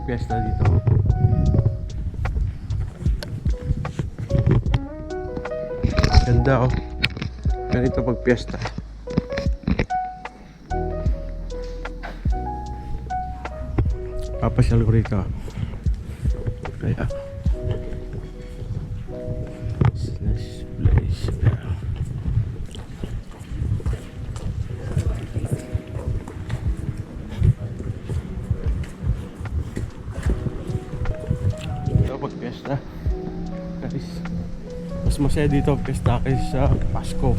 magpiesta dito. Ganda oh. Ganito magpiesta. Papasyal ko rito. Kaya nice place. Dito pagpiesta. Guys, mas masaya dito ang piyesta kaysa sa Pasko.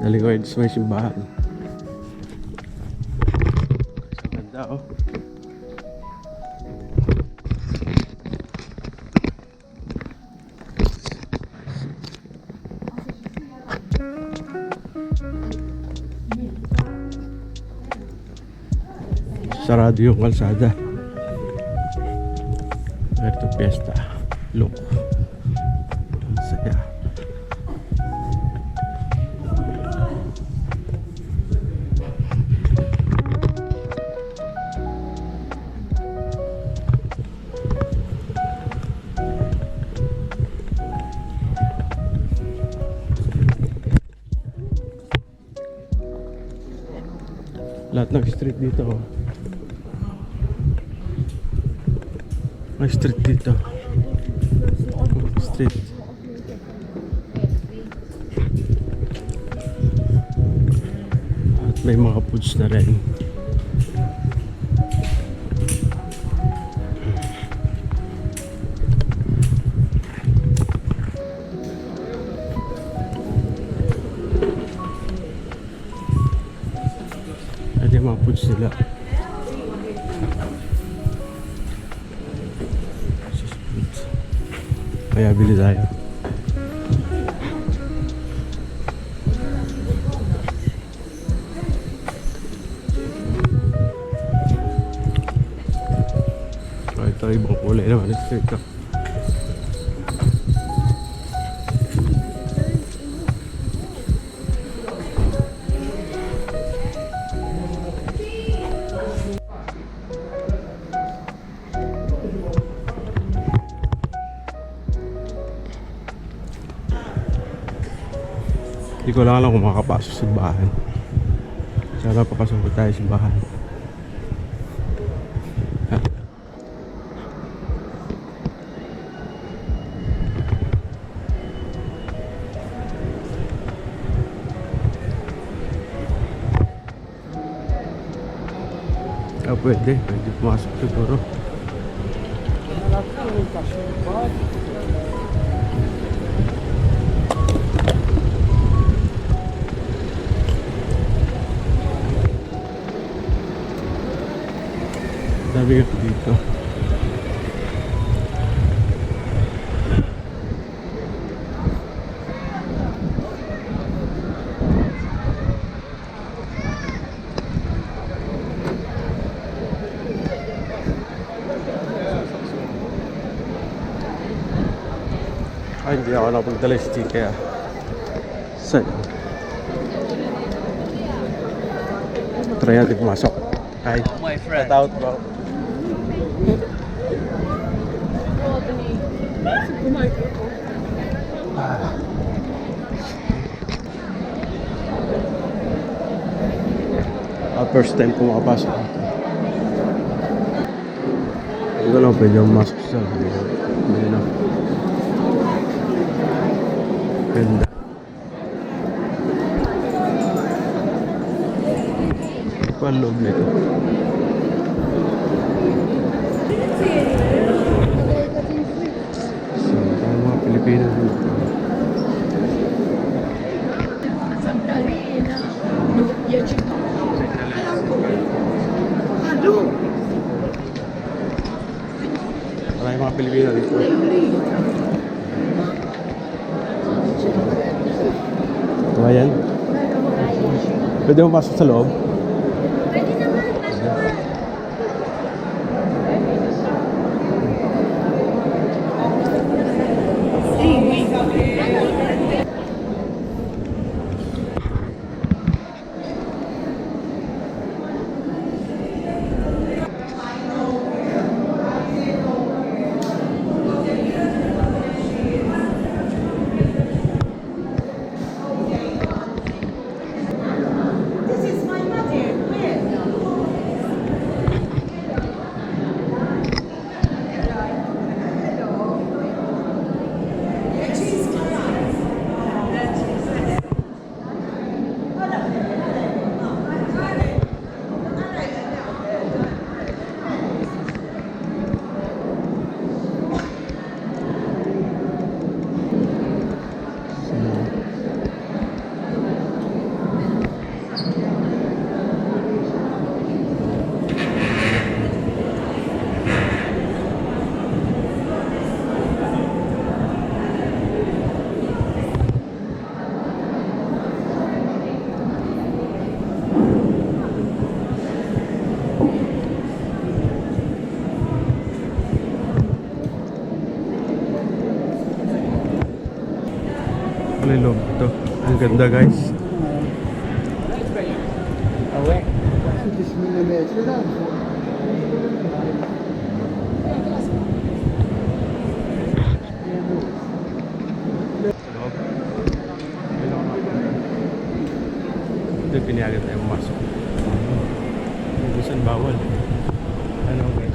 Dali ko sa may simbahan. Ang ganda oh. Sarado yung kalsada. Ito piyesta. Look. Ang saya. Lahat ng street dito oh. May street dito. Street. At may mga foods na rin. At yung mga foods nila. Kaya bili tayo. Ito ibang kulay naman ng street ko. Hindi ko lang alam kung makakapasok sa bahay. Sana papasok ko tayo sa bahay. Pwede pumasok siguro. Dami ko dito. Ay, hindi ako nakapagdala sa stick kaya. Saan? Try natin pumasok. Hi. My friend. Get out, bro. First time ko makapasok dito. Hindi ko lang pwede pumasok sa hindi na. Ganda. Ito ang loob nito. So, ito ang mga Pilipino dito. Maraming mga Pilipino dito. Ayan. Pwede mo masok sa loob? Pwede naman. pala yung loob ito. Ang ganda guys. Loob. Ito pinayagan tayo pumasok. Minsan bawal. Ano guys?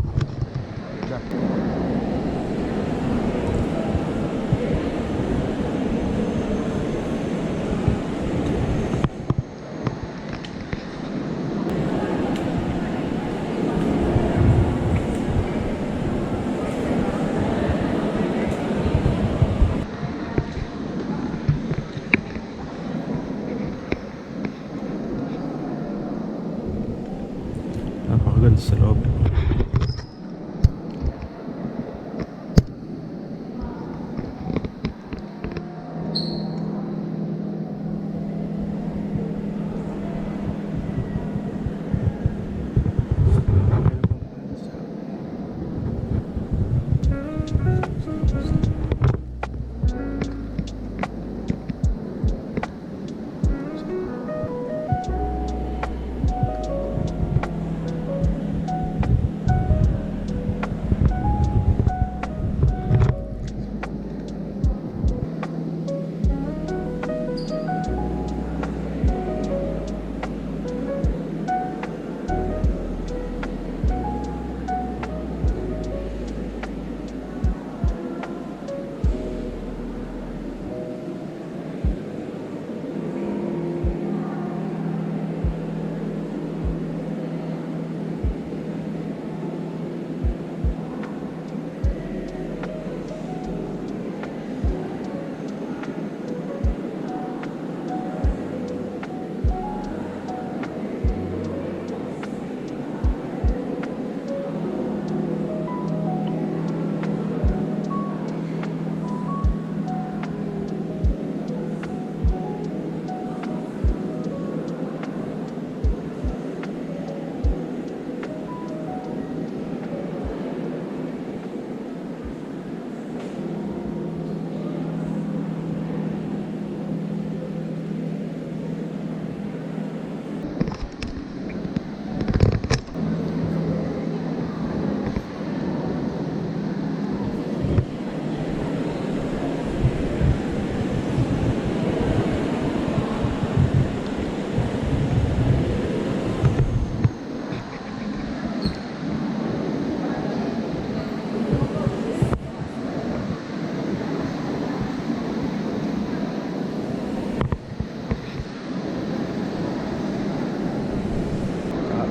Napakaganda sa loob.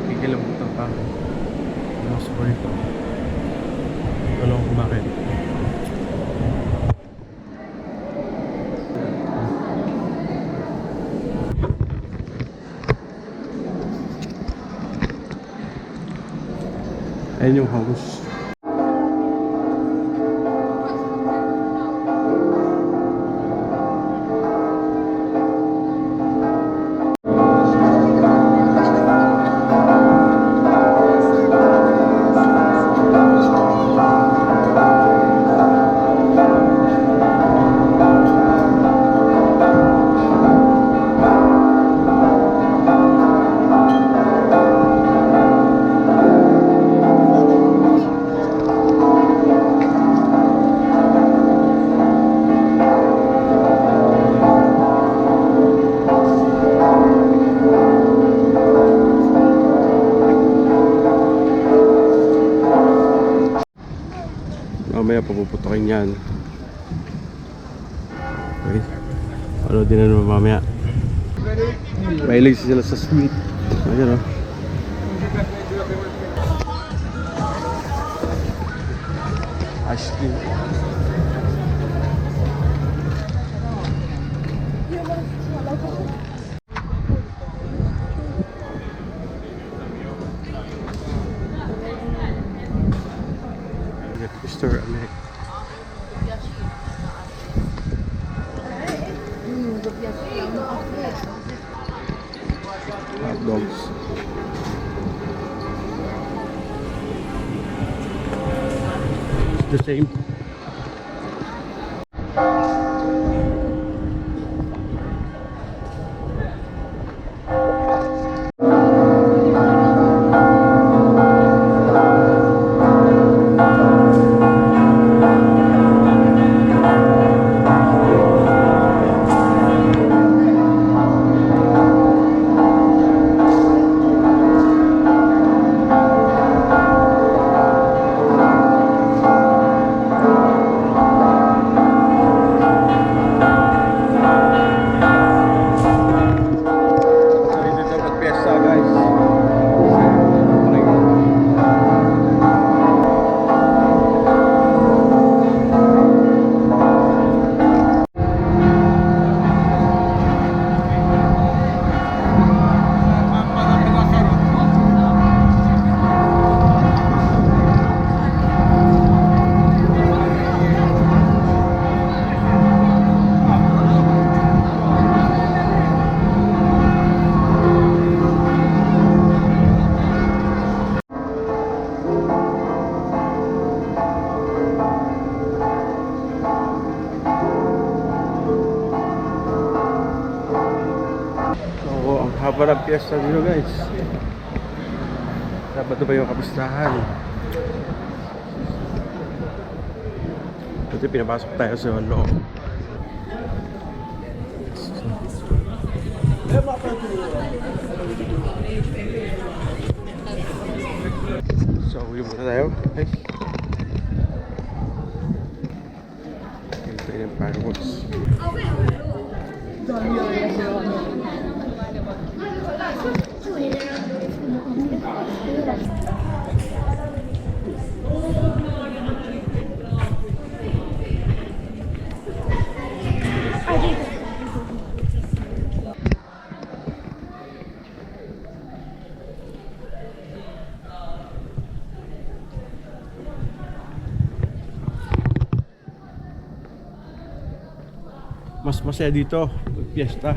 Kikilabutan pa ako. Masok ko rito. Ano kung bakit? Ayan yung house. Mamaya papuputokin yan. Okay. Ano din naman mamaya. Mahilig sila sa sweet. Ayan o. Ice cream. Mr. America. Hot dogs. It's the same. Parang piyesta dito guys. Sabado ba yung kapistahan? Buti pinapasok tayo sa loob. So, uwi muna tayo. Okay. Ito yung fireworks. Mas masaya dito, piyesta.